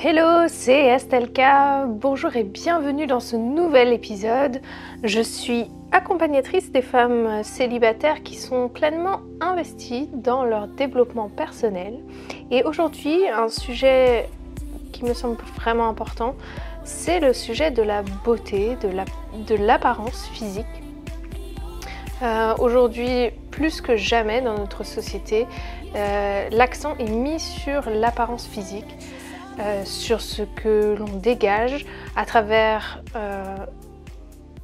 Hello, c'est Estelka. Bonjour et bienvenue dans ce nouvel épisode. Je suis accompagnatrice des femmes célibataires qui sont pleinement investies dans leur développement personnel. Et aujourd'hui, un sujet qui me semble vraiment important, c'est le sujet de la beauté, de l'apparence physique. Aujourd'hui, plus que jamais dans notre société, l'accent est mis sur l'apparence physique. Sur ce que l'on dégage à travers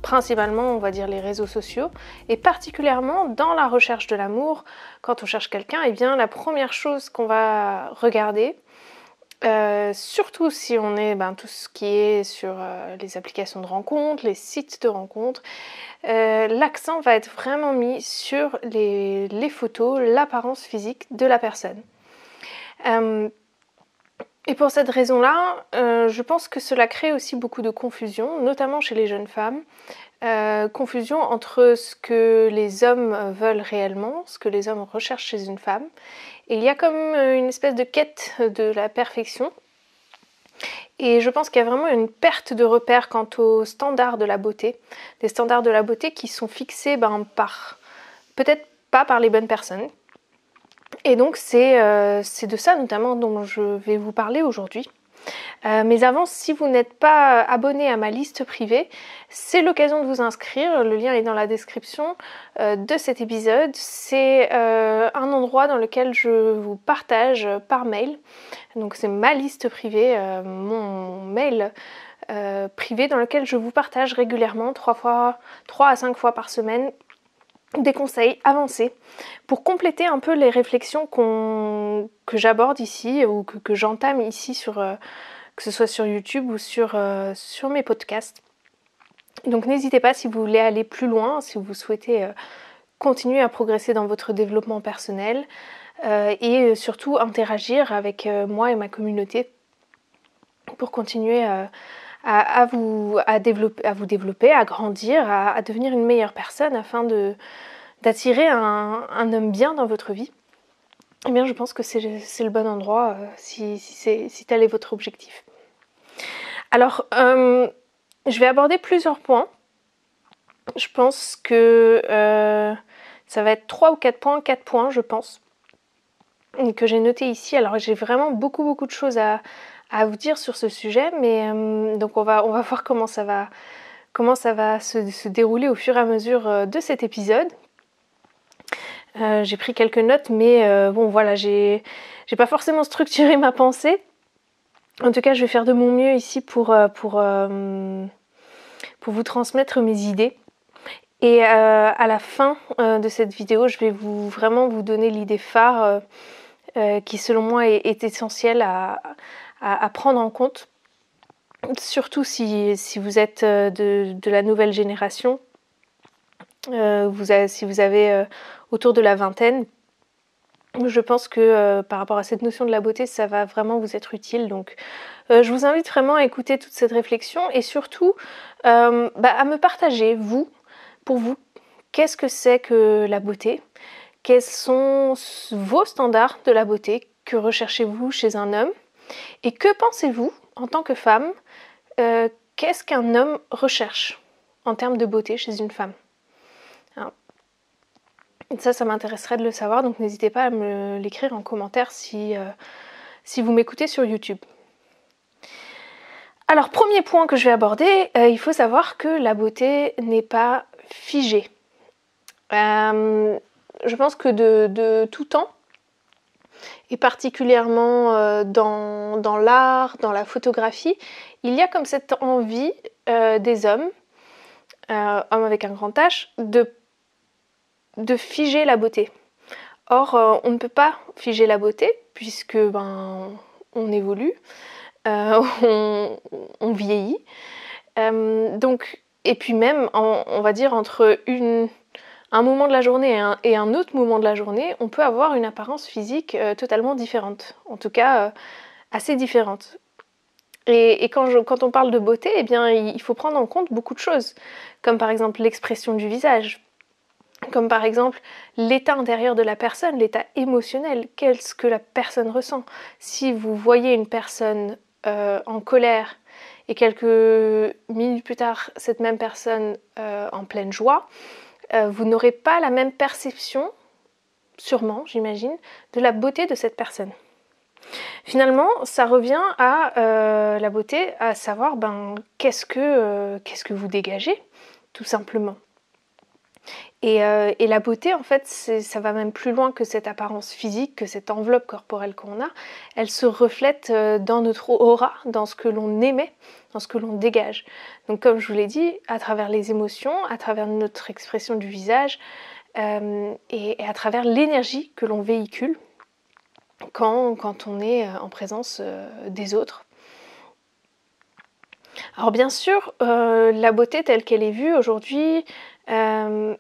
principalement on va dire les réseaux sociaux et particulièrement dans la recherche de l'amour. Quand on cherche quelqu'un, eh bien la première chose qu'on va regarder, surtout si on est tout ce qui est sur les applications de rencontres, les sites de rencontres, l'accent va être vraiment mis sur les photos, l'apparence physique de la personne. Et pour cette raison-là, je pense que cela crée aussi beaucoup de confusion, notamment chez les jeunes femmes. Confusion entre ce que les hommes veulent réellement, ce que les hommes recherchent chez une femme. Et il y a comme une espèce de quête de la perfection. Et je pense qu'il y a vraiment une perte de repère quant aux standards de la beauté. Des standards de la beauté qui sont fixés peut-être pas par les bonnes personnes. Et donc c'est de ça notamment dont je vais vous parler aujourd'hui. Mais avant, si vous n'êtes pas abonné à ma liste privée, c'est l'occasion de vous inscrire. Le lien est dans la description de cet épisode. C'est un endroit dans lequel je vous partage par mail. Donc c'est ma liste privée, mon mail privé dans lequel je vous partage régulièrement 3 à 5 fois par semaine des conseils avancés pour compléter un peu les réflexions que j'aborde ici ou que j'entame ici que ce soit sur YouTube ou sur mes podcasts. Donc n'hésitez pas si vous voulez aller plus loin, si vous souhaitez continuer à progresser dans votre développement personnel et surtout interagir avec moi et ma communauté pour continuer à vous développer, à grandir, à devenir une meilleure personne afin d'attirer un homme bien dans votre vie. Eh bien, je pense que c'est le bon endroit si tel est votre objectif. Alors, je vais aborder plusieurs points. Je pense que ça va être 3 ou 4 points, 4 points je pense, que j'ai noté ici. Alors j'ai vraiment beaucoup de choses à vous dire sur ce sujet, mais donc on va voir comment ça va se dérouler au fur et à mesure de cet épisode. J'ai pris quelques notes, mais bon voilà, j'ai pas forcément structuré ma pensée. En tout cas, je vais faire de mon mieux ici pour vous transmettre mes idées. Et à la fin de cette vidéo, je vais vraiment vous donner l'idée phare qui selon moi est essentielle à prendre en compte, surtout si vous êtes de la nouvelle génération, si vous avez autour de la vingtaine. Je pense que par rapport à cette notion de la beauté, ça va vraiment vous être utile. Donc je vous invite vraiment à écouter toute cette réflexion et surtout à me partager, pour vous, qu'est-ce que c'est que la beauté ? Quels sont vos standards de la beauté ? Que recherchez-vous chez un homme ? Et que pensez-vous, en tant que femme, qu'est-ce qu'un homme recherche en termes de beauté chez une femme ? Alors, ça m'intéresserait de le savoir, donc n'hésitez pas à me l'écrire en commentaire si vous m'écoutez sur YouTube. Alors, premier point que je vais aborder, il faut savoir que la beauté n'est pas figée. Je pense que de tout temps, et particulièrement dans l'art, dans la photographie, il y a comme cette envie des hommes avec un grand H, de figer la beauté. Or, on ne peut pas figer la beauté puisque on évolue, on vieillit. Et puis même, on va dire, entre un moment de la journée et un autre moment de la journée, on peut avoir une apparence physique totalement différente. En tout cas, assez différente. Et quand on parle de beauté, eh bien, il faut prendre en compte beaucoup de choses, comme par exemple l'expression du visage, comme par exemple l'état intérieur de la personne, l'état émotionnel, qu'est-ce que la personne ressent. Si vous voyez une personne en colère et quelques minutes plus tard cette même personne en pleine joie, vous n'aurez pas la même perception, sûrement j'imagine, de la beauté de cette personne. Finalement, ça revient à la beauté, à savoir qu'est-ce que vous dégagez, tout simplement. Et la beauté, en fait, ça va même plus loin que cette apparence physique, que cette enveloppe corporelle qu'on a. Elle se reflète dans notre aura, dans ce que l'on émet, dans ce que l'on dégage. Donc comme je vous l'ai dit, à travers les émotions, à travers notre expression du visage et à travers l'énergie que l'on véhicule quand on est en présence des autres. Alors bien sûr, la beauté telle qu'elle est vue aujourd'hui, elle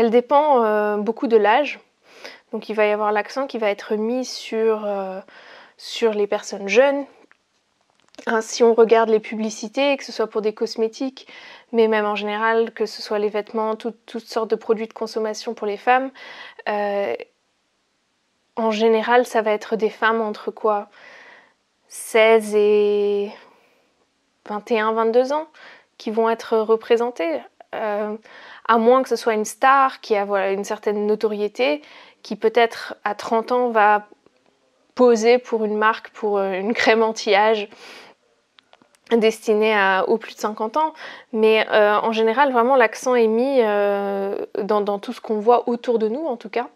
dépend beaucoup de l'âge. Donc il va y avoir l'accent qui va être mis sur les personnes jeunes. Hein, si on regarde les publicités, que ce soit pour des cosmétiques, mais même en général, que ce soit les vêtements, toutes sortes de produits de consommation pour les femmes, en général, ça va être des femmes entre quoi 16 et 21, 22 ans qui vont être représentées. À moins que ce soit une star qui a une certaine notoriété, qui peut-être à 30 ans va poser pour une marque, pour une crème anti-âge destinée aux plus de 50 ans. Mais en général, vraiment, l'accent est mis dans tout ce qu'on voit autour de nous, en tout cas.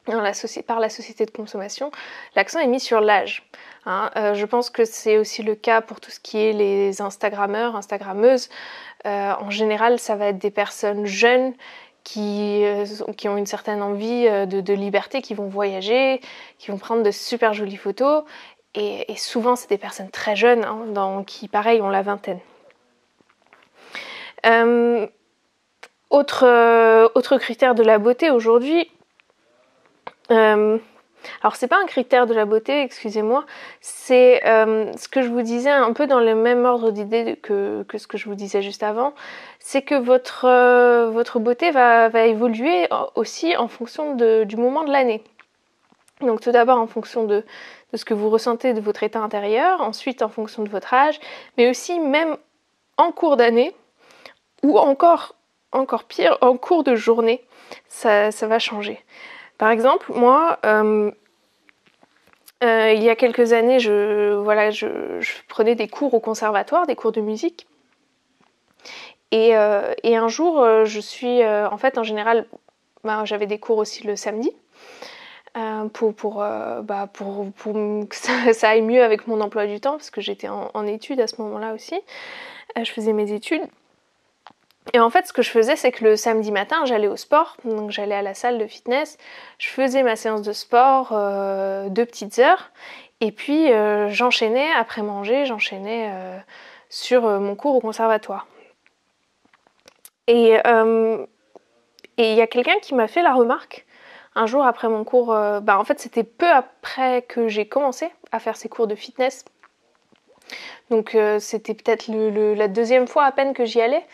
Par la société de consommation, l'accent est mis sur l'âge. Hein. Je pense que c'est aussi le cas pour tout ce qui est les Instagrammeurs, Instagrammeuses. En général, ça va être des personnes jeunes qui ont une certaine envie de liberté, qui vont voyager, qui vont prendre de super jolies photos. Et souvent, c'est des personnes très jeunes, hein, qui, pareil, ont la vingtaine. Autre critère de la beauté aujourd'hui, alors c'est pas un critère de la beauté, excusez-moi, c'est ce que je vous disais un peu dans le même ordre d'idée que ce que je vous disais juste avant, c'est que votre beauté va évoluer aussi en fonction du moment de l'année. Donc tout d'abord en fonction de ce que vous ressentez de votre état intérieur, ensuite en fonction de votre âge, mais aussi même en cours d'année, ou encore pire, en cours de journée, ça va changer. Par exemple, moi, il y a quelques années, je prenais des cours au conservatoire, des cours de musique. Et un jour, en fait, en général, j'avais des cours aussi le samedi. Pour que ça aille mieux avec mon emploi du temps, parce que j'étais en études à ce moment-là aussi. Je faisais mes études. Et en fait, ce que je faisais, c'est que le samedi matin, j'allais au sport, donc j'allais à la salle de fitness, je faisais ma séance de sport 2 petites heures, et puis j'enchaînais, après manger, sur mon cours au conservatoire. Et il y a quelqu'un qui m'a fait la remarque, un jour après mon cours, en fait c'était peu après que j'ai commencé à faire ces cours de fitness, donc c'était peut-être la 2e fois à peine que j'y allais.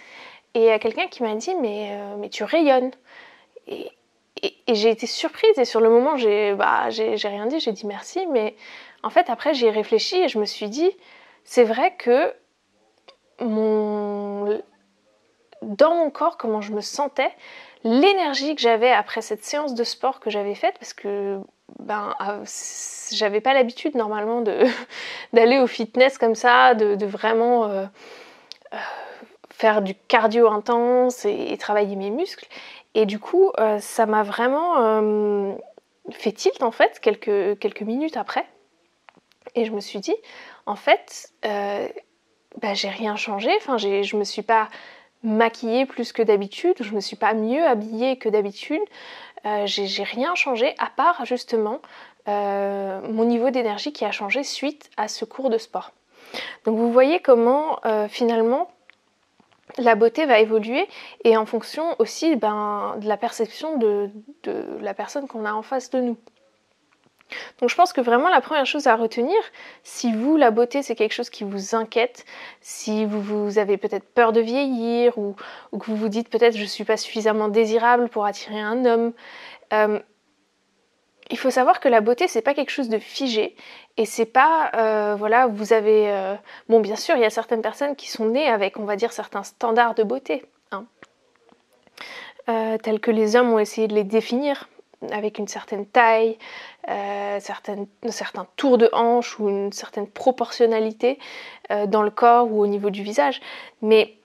Et il y a quelqu'un qui m'a dit mais tu rayonnes. Et j'ai été surprise et sur le moment j'ai rien dit, j'ai dit merci, mais en fait après j'y ai réfléchi et je me suis dit c'est vrai que dans mon corps, comment je me sentais, l'énergie que j'avais après cette séance de sport que j'avais faite, parce que j'avais pas l'habitude normalement d'aller au fitness comme ça, de vraiment faire du cardio intense et travailler mes muscles. Et du coup, ça m'a vraiment fait tilt en fait quelques minutes après. Et je me suis dit, en fait, j'ai rien changé. Enfin, je me suis pas maquillée plus que d'habitude, je me suis pas mieux habillée que d'habitude. J'ai rien changé à part justement mon niveau d'énergie qui a changé suite à ce cours de sport. Donc vous voyez comment finalement la beauté va évoluer et en fonction aussi de la perception de la personne qu'on a en face de nous. Donc je pense que vraiment la première chose à retenir, si vous, la beauté c'est quelque chose qui vous inquiète, si vous avez peut-être peur de vieillir ou que vous vous dites peut-être je ne suis pas suffisamment désirable pour attirer un homme, il faut savoir que la beauté, c'est pas quelque chose de figé, et c'est pas, voilà, vous avez... Bon, bien sûr, il y a certaines personnes qui sont nées avec, on va dire, certains standards de beauté, hein, tels que les hommes ont essayé de les définir, avec une certaine taille, certains tours de hanche ou une certaine proportionnalité dans le corps ou au niveau du visage. Mais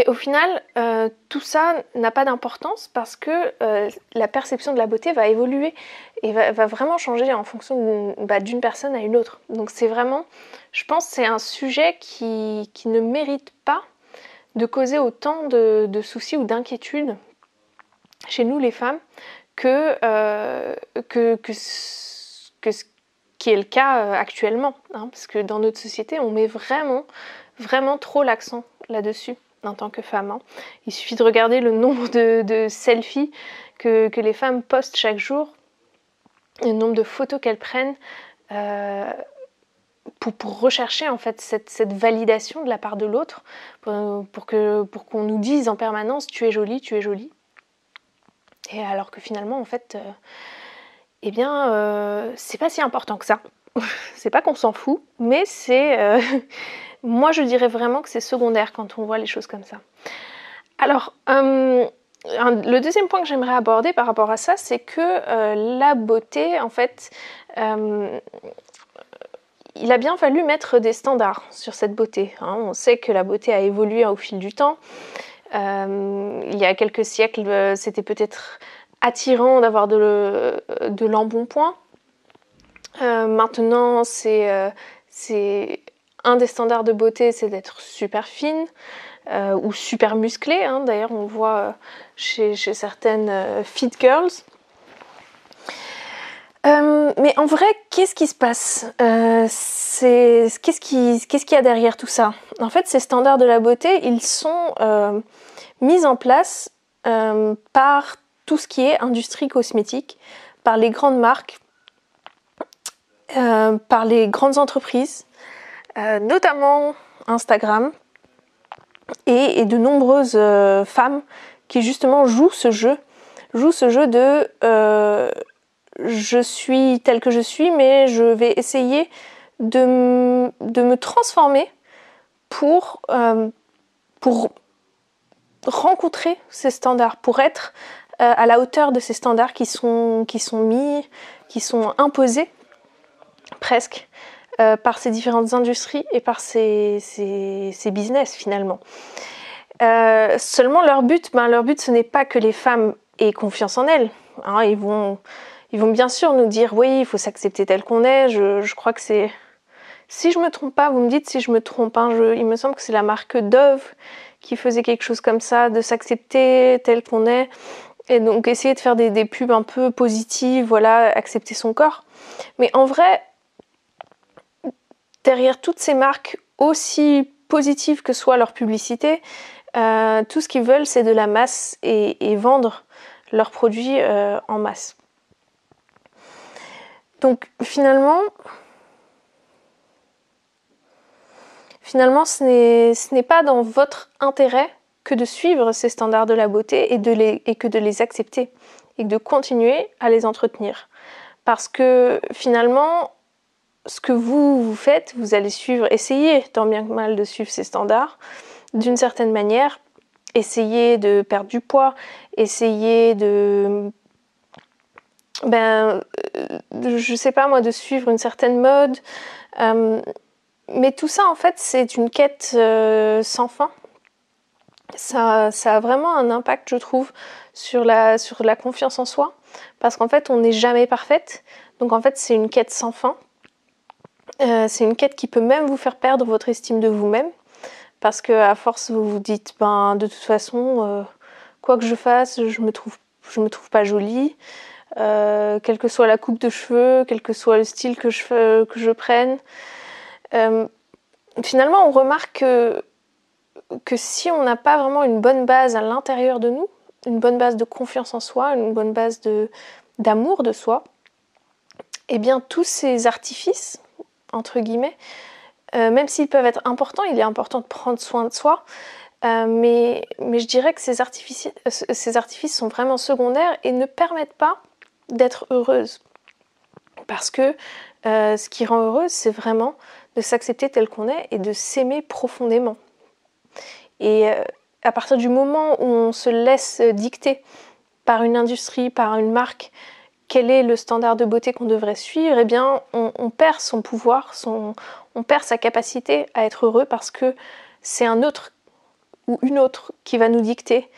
au final, tout ça n'a pas d'importance parce que la perception de la beauté va évoluer et va vraiment changer en fonction d'une personne à une autre. Donc c'est vraiment, je pense, c'est un sujet qui ne mérite pas de causer autant de soucis ou d'inquiétudes chez nous les femmes que ce qui est le cas actuellement, hein, parce que dans notre société, on met vraiment trop l'accent là-dessus en tant que femme. Hein. Il suffit de regarder le nombre de selfies que les femmes postent chaque jour, le nombre de photos qu'elles prennent pour rechercher en fait cette validation de la part de l'autre, pour qu'on nous dise en permanence tu es jolie, tu es jolie. Et alors que finalement en fait c'est pas si important que ça. C'est pas qu'on s'en fout, mais c'est moi je dirais vraiment que c'est secondaire quand on voit les choses comme ça. Alors le deuxième point que j'aimerais aborder par rapport à ça, c'est que la beauté en fait il a bien fallu mettre des standards sur cette beauté, hein. On sait que la beauté a évolué au fil du temps. Il y a quelques siècles, c'était peut-être attirant d'avoir de l'embonpoint. Maintenant, c'est un des standards de beauté, c'est d'être super fine ou super musclée. Hein. D'ailleurs, on le voit chez certaines fit girls. Mais en vrai, qu'est-ce qui se passe qu'est-ce qu'il y a derrière tout ça? En fait, ces standards de la beauté, ils sont mis en place par tout ce qui est industrie cosmétique, par les grandes marques, par les grandes entreprises, notamment Instagram, et de nombreuses femmes qui justement jouent ce jeu de je suis telle que je suis, mais je vais essayer de me transformer pour rencontrer ces standards, pour être à la hauteur de ces standards qui sont imposés presque par ces différentes industries et par ces business finalement. Seulement leur but ce n'est pas que les femmes aient confiance en elles. Hein, ils vont bien sûr nous dire oui, il faut s'accepter tel qu'on est. Je crois que c'est, si je me trompe pas, vous me dites si je me trompe, hein, il me semble que c'est la marque Dove qui faisait quelque chose comme ça, de s'accepter tel qu'on est, et donc essayer de faire des pubs un peu positives, voilà, accepter son corps. Mais en vrai, derrière toutes ces marques, aussi positives que soit leur publicité, tout ce qu'ils veulent, c'est de la masse et vendre leurs produits en masse. Donc finalement, ce n'est pas dans votre intérêt que de suivre ces standards de la beauté et que de les accepter et de continuer à les entretenir. Parce que finalement, ce que vous faites, vous allez essayer tant bien que mal de suivre ces standards d'une certaine manière, essayer de perdre du poids, essayer de je sais pas moi, de suivre une certaine mode. Mais tout ça, en fait, c'est une quête sans fin. Ça a vraiment un impact, je trouve, sur la confiance en soi. Parce qu'en fait, on n'est jamais parfaite. Donc, en fait, c'est une quête sans fin. C'est une quête qui peut même vous faire perdre votre estime de vous-même. Parce qu'à force, vous vous dites, de toute façon, quoi que je fasse, je me trouve pas jolie. Quelle que soit la coupe de cheveux, quel que soit le style que je prenne. Finalement, on remarque que si on n'a pas vraiment une bonne base à l'intérieur de nous, une bonne base de confiance en soi, une bonne base d'amour de soi, eh bien tous ces artifices, entre guillemets, même s'ils peuvent être importants, il est important de prendre soin de soi, mais je dirais que ces artifices sont vraiment secondaires et ne permettent pas d'être heureuse. Parce que ce qui rend heureuse, c'est vraiment de s'accepter tel qu'on est et de s'aimer profondément. Et à partir du moment où on se laisse dicter par une industrie, par une marque, quel est le standard de beauté qu'on devrait suivre, eh bien, on perd son pouvoir, on perd sa capacité à être heureux parce que c'est un autre ou une autre qui va nous dicter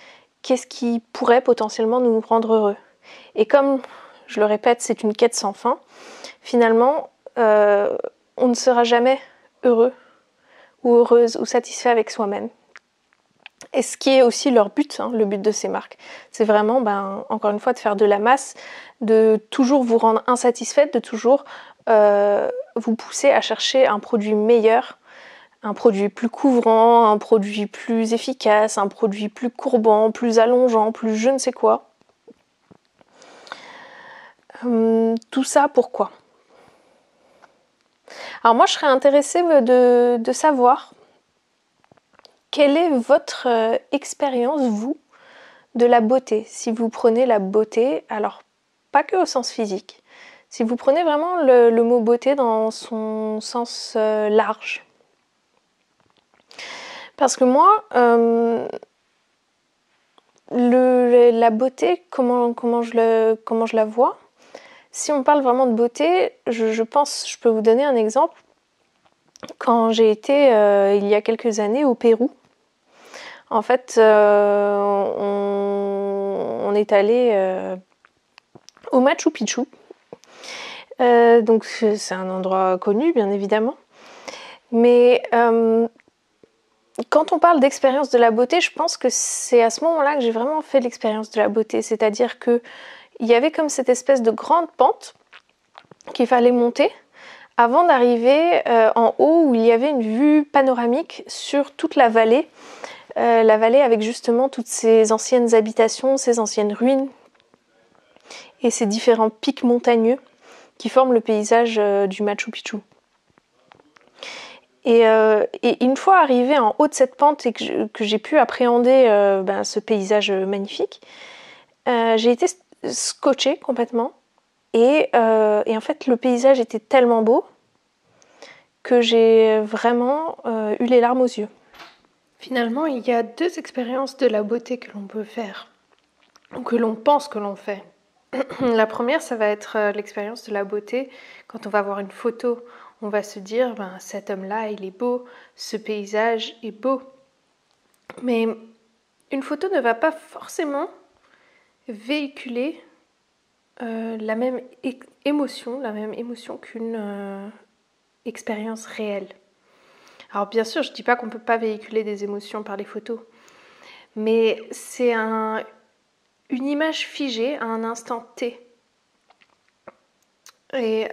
qu'est-ce qui pourrait potentiellement nous rendre heureux. Et comme, je le répète, c'est une quête sans fin, finalement, on ne sera jamais heureux ou heureuse ou satisfait avec soi-même. Et ce qui est aussi leur but, le but de ces marques, c'est vraiment, encore une fois, de faire de la masse, de toujours vous rendre insatisfaite, de toujours vous pousser à chercher un produit meilleur, un produit plus couvrant, un produit plus efficace, un produit plus courbant, plus allongeant, plus je ne sais quoi. Tout ça, pourquoi ? Alors moi, je serais intéressée de savoir quelle est votre expérience, vous, de la beauté. Si vous prenez la beauté, alors pas que au sens physique, si vous prenez vraiment le mot beauté dans son sens large. Parce que moi, la beauté, comment je la vois, si on parle vraiment de beauté, je pense, je peux vous donner un exemple. Quand j'ai été, il y a quelques années, au Pérou, en fait, on est allé au Machu Picchu. Donc c'est un endroit connu, bien évidemment. Mais quand on parle d'expérience de la beauté, je pense que c'est à ce moment-là que j'ai vraiment fait l'expérience de la beauté. C'est-à-dire qu'il y avait comme cette espèce de grande pente qu'il fallait monter avant d'arriver en haut où il y avait une vue panoramique sur toute la vallée avec justement toutes ces anciennes habitations, ces anciennes ruines et ces différents pics montagneux qui forment le paysage du Machu Picchu. Et une fois arrivée en haut de cette pente et que j'ai pu appréhender ce paysage magnifique, j'ai été scotchée complètement. Et en fait, le paysage était tellement beau que j'ai vraiment eu les larmes aux yeux. Finalement, il y a deux expériences de la beauté que l'on peut faire, ou que l'on pense que l'on fait. La première, ça va être l'expérience de la beauté. Quand on va voir une photo, on va se dire, cet homme-là, il est beau, ce paysage est beau. Mais une photo ne va pas forcément véhiculer la même émotion qu'une expérience réelle. Alors bien sûr, je ne dis pas qu'on ne peut pas véhiculer des émotions par les photos, mais c'est une image figée à un instant T. Et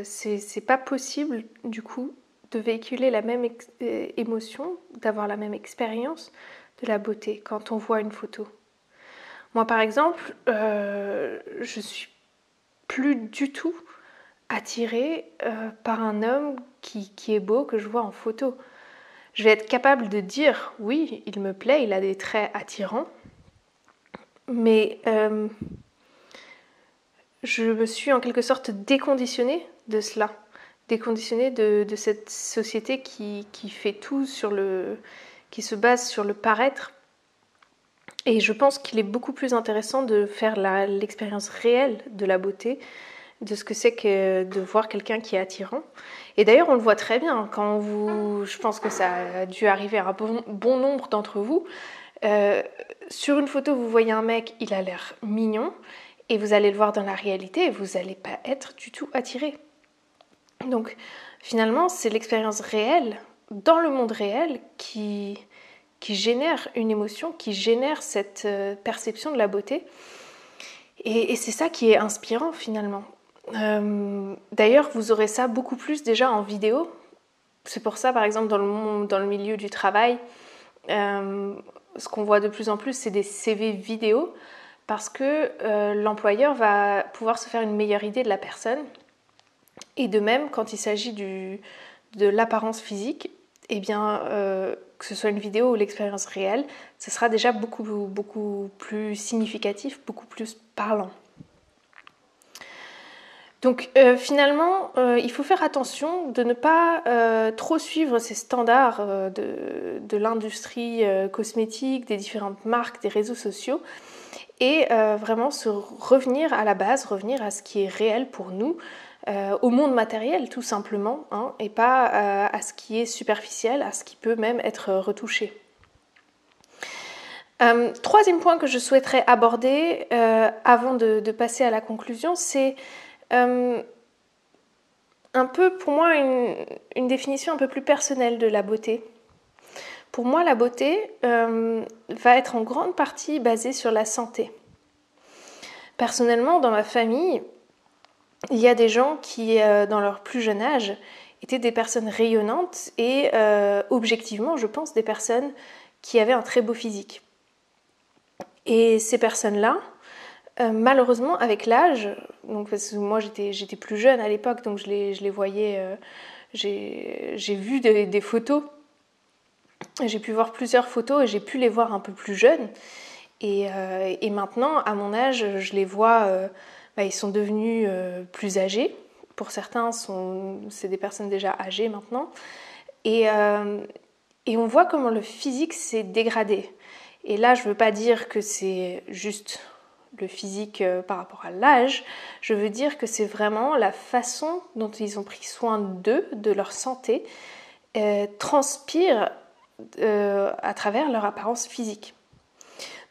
c'est pas possible, du coup, de véhiculer la même émotion, d'avoir la même expérience de la beauté quand on voit une photo. Moi, par exemple, je suis plus du tout attirée par un homme qui est beau, que je vois en photo. Je vais être capable de dire, oui, il me plaît, il a des traits attirants, mais je me suis en quelque sorte déconditionnée de cela, déconditionnée de cette société qui fait tout qui se base sur le paraître. Et je pense qu'il est beaucoup plus intéressant de faire l'expérience réelle de la beauté, de ce que c'est que de voir quelqu'un qui est attirant. Et d'ailleurs, on le voit très bien je pense que ça a dû arriver à un bon nombre d'entre vous. Sur une photo, vous voyez un mec, il a l'air mignon, et vous allez le voir dans la réalité et vous n'allez pas être du tout attiré. Donc finalement, c'est l'expérience réelle, dans le monde réel, qui génère une émotion, qui génère cette perception de la beauté. Et c'est ça qui est inspirant finalement. D'ailleurs, vous aurez ça beaucoup plus déjà en vidéo. C'est pour ça, par exemple, dans le milieu du travail, ce qu'on voit de plus en plus, c'est des CV vidéo, parce que l'employeur va pouvoir se faire une meilleure idée de la personne. Et de même, quand il s'agit de l'apparence physique, eh bien, que ce soit une vidéo ou l'expérience réelle, ce sera déjà beaucoup plus significatif, beaucoup plus parlant. Donc finalement, il faut faire attention de ne pas trop suivre ces standards de l'industrie cosmétique, des différentes marques, des réseaux sociaux, et vraiment revenir à la base, revenir à ce qui est réel pour nous, au monde matériel tout simplement, hein, et pas à ce qui est superficiel, à ce qui peut même être retouché. Troisième point que je souhaiterais aborder avant de passer à la conclusion, c'est un peu pour moi une définition un peu plus personnelle de la beauté. Pour moi, la beauté va être en grande partie basée sur la santé. Personnellement, dans ma famille, il y a des gens qui, dans leur plus jeune âge, étaient des personnes rayonnantes et objectivement, je pense, des personnes qui avaient un très beau physique. Et ces personnes-là, malheureusement, avec l'âge, donc parce que moi j'étais plus jeune à l'époque, donc je les voyais, j'ai vu des photos, j'ai pu voir plusieurs photos et j'ai pu les voir un peu plus jeunes. Et maintenant, à mon âge, je les vois, ils sont devenus plus âgés. Pour certains, c'est des personnes déjà âgées maintenant. Et on voit comment le physique s'est dégradé. Et là, je ne veux pas dire que c'est juste le physique par rapport à l'âge. Je veux dire que c'est vraiment la façon dont ils ont pris soin d'eux, de leur santé, transpire à travers leur apparence physique.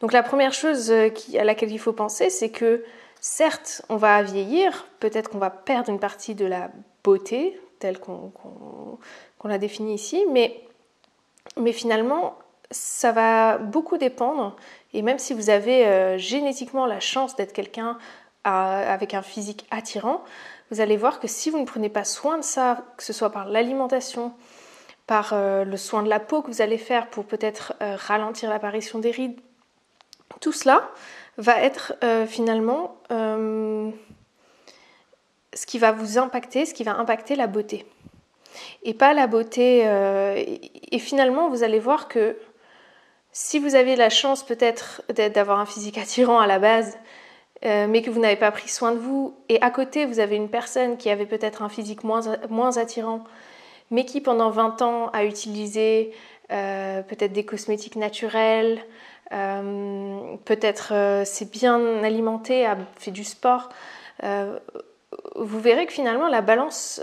Donc la première chose à laquelle il faut penser, c'est que certes, on va vieillir, peut-être qu'on va perdre une partie de la beauté, telle qu'on l'a définie ici, mais finalement, ça va beaucoup dépendre, et même si vous avez génétiquement la chance d'être quelqu'un avec un physique attirant, vous allez voir que si vous ne prenez pas soin de ça, que ce soit par l'alimentation, par le soin de la peau que vous allez faire pour peut-être ralentir l'apparition des rides, tout cela va être finalement ce qui va vous impacter, ce qui va impacter la beauté. Et pas la beauté... et finalement, vous allez voir que si vous avez la chance peut-être d'avoir un physique attirant à la base, mais que vous n'avez pas pris soin de vous, et à côté, vous avez une personne qui avait peut-être un physique moins attirant, mais qui pendant 20 ans a utilisé peut-être des cosmétiques naturels, peut-être s'est bien alimenté, a fait du sport, vous verrez que finalement la balance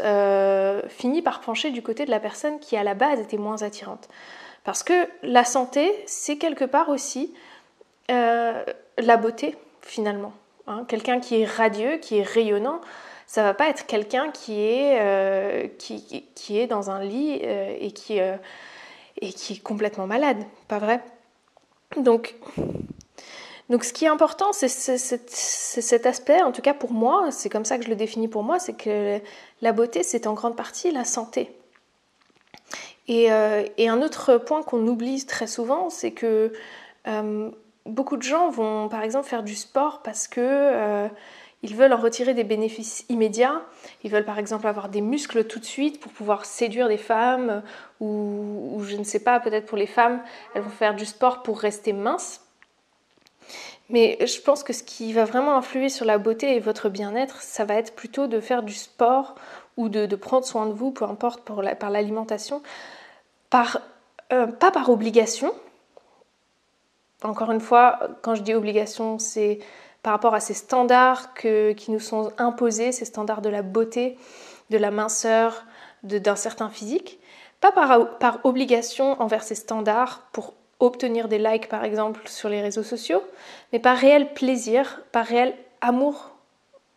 finit par pencher du côté de la personne qui à la base était moins attirante. Parce que la santé, c'est quelque part aussi la beauté finalement. Hein. Quelqu'un qui est radieux, qui est rayonnant, ça va pas être quelqu'un qui est dans un lit et qui est complètement malade, pas vrai ? Donc ce qui est important, c'est cet aspect, en tout cas pour moi, c'est comme ça que je le définis pour moi, c'est que la beauté, c'est en grande partie la santé. Et un autre point qu'on oublie très souvent, c'est que beaucoup de gens vont par exemple faire du sport parce que ils veulent en retirer des bénéfices immédiats. Ils veulent par exemple avoir des muscles tout de suite pour pouvoir séduire des femmes ou je ne sais pas, peut-être pour les femmes, elles vont faire du sport pour rester minces. Mais je pense que ce qui va vraiment influer sur la beauté et votre bien-être, ça va être plutôt de faire du sport ou de prendre soin de vous, peu importe par l'alimentation, pas par obligation. Encore une fois, quand je dis obligation, c'est par rapport à ces standards qui nous sont imposés, ces standards de la beauté, de la minceur, d'un certain physique. Pas par obligation envers ces standards pour obtenir des likes par exemple sur les réseaux sociaux, mais par réel plaisir, par réel amour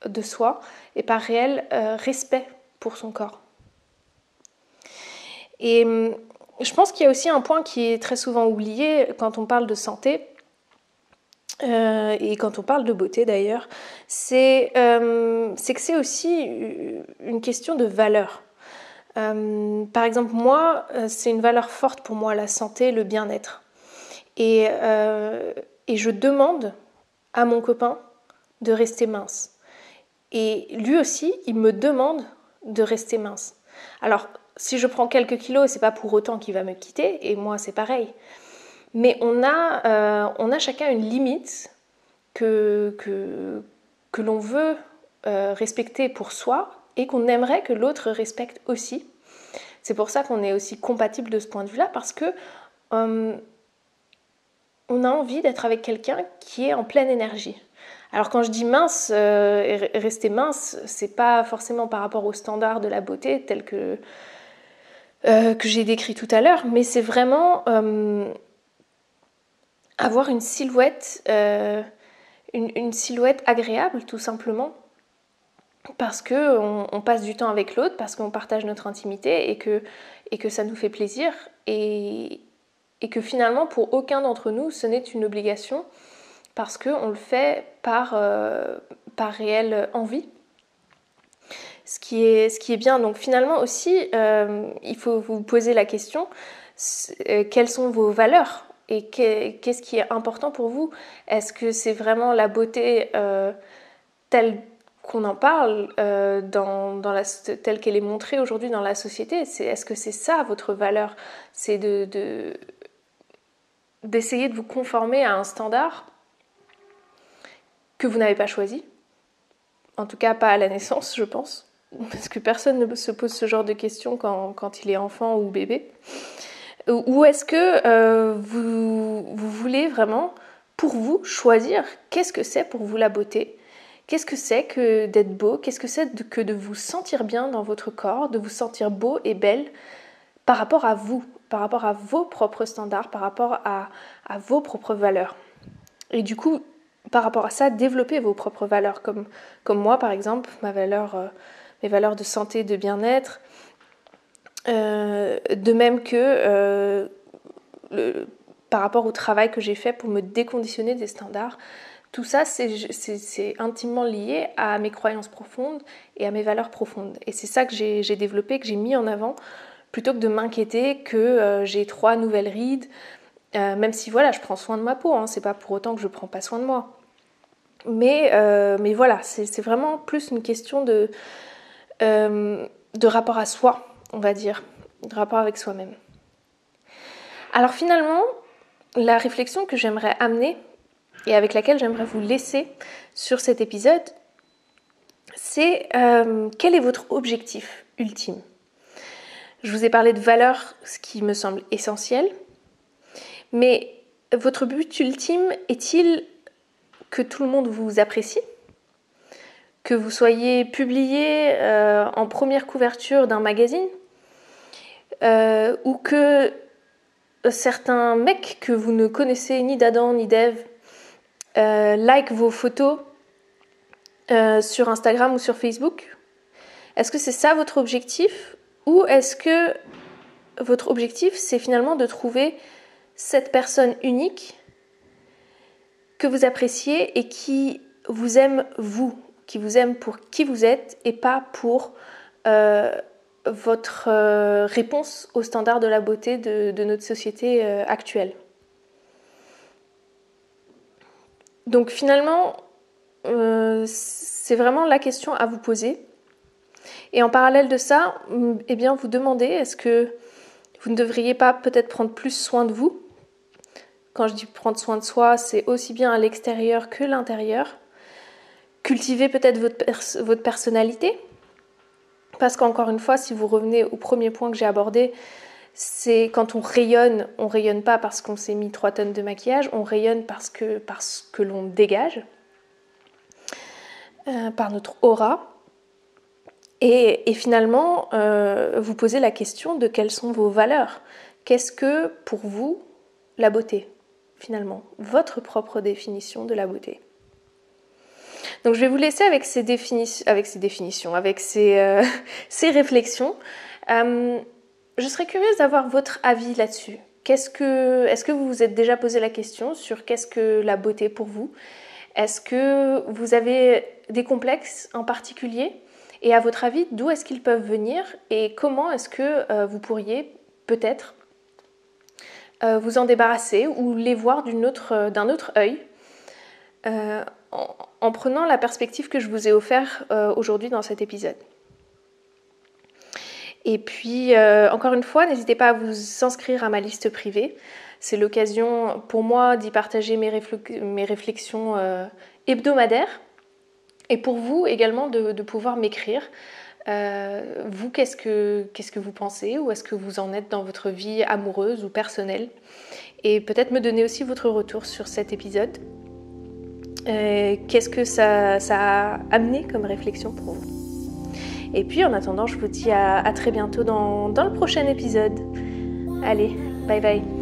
de soi et par réel respect pour son corps. Et je pense qu'il y a aussi un point qui est très souvent oublié quand on parle de santé, et quand on parle de beauté d'ailleurs, c'est que c'est aussi une question de valeur. Par exemple, moi, c'est une valeur forte pour moi, la santé, le bien-être. Et je demande à mon copain de rester mince. Et lui aussi, il me demande de rester mince. Alors, si je prends quelques kilos, c'est pas pour autant qu'il va me quitter, et moi c'est pareil. Mais on a chacun une limite que l'on veut respecter pour soi et qu'on aimerait que l'autre respecte aussi. C'est pour ça qu'on est aussi compatible de ce point de vue-là, parce que on a envie d'être avec quelqu'un qui est en pleine énergie. Alors quand je dis mince, rester mince, c'est pas forcément par rapport aux standards de la beauté tel que j'ai décrit tout à l'heure, mais c'est vraiment avoir une silhouette agréable, tout simplement, parce qu'on passe du temps avec l'autre, parce qu'on partage notre intimité et que ça nous fait plaisir, et que finalement, pour aucun d'entre nous, ce n'est une obligation, parce qu'on le fait par réelle envie. Ce qui est bien. Donc finalement aussi, il faut vous poser la question, quelles sont vos valeurs et qu'est-ce qui est important pour vous? Est-ce que c'est vraiment la beauté telle qu'on en parle, telle qu'elle est montrée aujourd'hui dans la société? Est-ce que c'est ça votre valeur? C'est d'essayer de vous conformer à un standard que vous n'avez pas choisi. En tout cas, pas à la naissance, je pense. Parce que personne ne se pose ce genre de questions quand il est enfant ou bébé. Ou est-ce que vous voulez vraiment, pour vous, choisir qu'est-ce que c'est pour vous la beauté? Qu'est-ce que c'est que d'être beau? Qu'est-ce que c'est que de vous sentir bien dans votre corps, de vous sentir beau et belle par rapport à vous, par rapport à vos propres standards, par rapport à vos propres valeurs? Et du coup, par rapport à ça, développer vos propres valeurs, comme moi par exemple, mes valeurs de santé, de bien-être, de même que par rapport au travail que j'ai fait pour me déconditionner des standards. Tout ça, c'est intimement lié à mes croyances profondes et à mes valeurs profondes. Et c'est ça que j'ai développé, que j'ai mis en avant, plutôt que de m'inquiéter que j'ai 3 nouvelles rides, même si voilà, je prends soin de ma peau, hein, c'est pas pour autant que je prends pas soin de moi. Mais voilà, c'est vraiment plus une question de rapport à soi, on va dire, de rapport avec soi-même. Alors finalement, la réflexion que j'aimerais amener et avec laquelle j'aimerais vous laisser sur cet épisode, c'est quel est votre objectif ultime? Je vous ai parlé de valeurs, ce qui me semble essentiel, mais votre but ultime est-il que tout le monde vous apprécie? Que vous soyez publié en première couverture d'un magazine? Ou que certains mecs que vous ne connaissez ni d'Adam ni d'Ève like vos photos sur Instagram ou sur Facebook? Est-ce que c'est ça votre objectif? Ou est-ce que votre objectif, c'est finalement de trouver cette personne unique que vous appréciez et qui vous aime vous, qui vous aime pour qui vous êtes et pas pour votre réponse aux standards de la beauté de notre société actuelle. Donc finalement, c'est vraiment la question à vous poser. Et en parallèle de ça, eh bien, vous demandez, est-ce que vous ne devriez pas peut-être prendre plus soin de vous? Quand je dis prendre soin de soi, c'est aussi bien à l'extérieur que l'intérieur. Cultiver peut-être votre personnalité. Parce qu'encore une fois, si vous revenez au premier point que j'ai abordé, c'est quand on rayonne pas parce qu'on s'est mis 3 tonnes de maquillage, on rayonne parce que l'on dégage, par notre aura. Et finalement, vous posez la question de quelles sont vos valeurs. Qu'est-ce que, pour vous, la beauté, finalement? Votre propre définition de la beauté. Donc je vais vous laisser avec ces réflexions. Je serais curieuse d'avoir votre avis là-dessus. Est-ce que vous vous êtes déjà posé la question sur qu'est-ce que la beauté pour vous? Est-ce que vous avez des complexes en particulier? Et à votre avis, d'où est-ce qu'ils peuvent venir? Et comment est-ce que vous pourriez peut-être vous en débarrasser ou les voir d'un autre œil en prenant la perspective que je vous ai offerte aujourd'hui dans cet épisode. Et puis, encore une fois, n'hésitez pas à vous inscrire à ma liste privée. C'est l'occasion pour moi d'y partager mes réflexions hebdomadaires. Et pour vous également de pouvoir m'écrire. Vous, qu'est-ce que vous pensez? Où est-ce que vous en êtes dans votre vie amoureuse ou personnelle? Et peut-être me donner aussi votre retour sur cet épisode. Qu'est-ce que ça a amené comme réflexion pour vous? Et puis en attendant, je vous dis à très bientôt dans le prochain épisode. Allez, bye bye.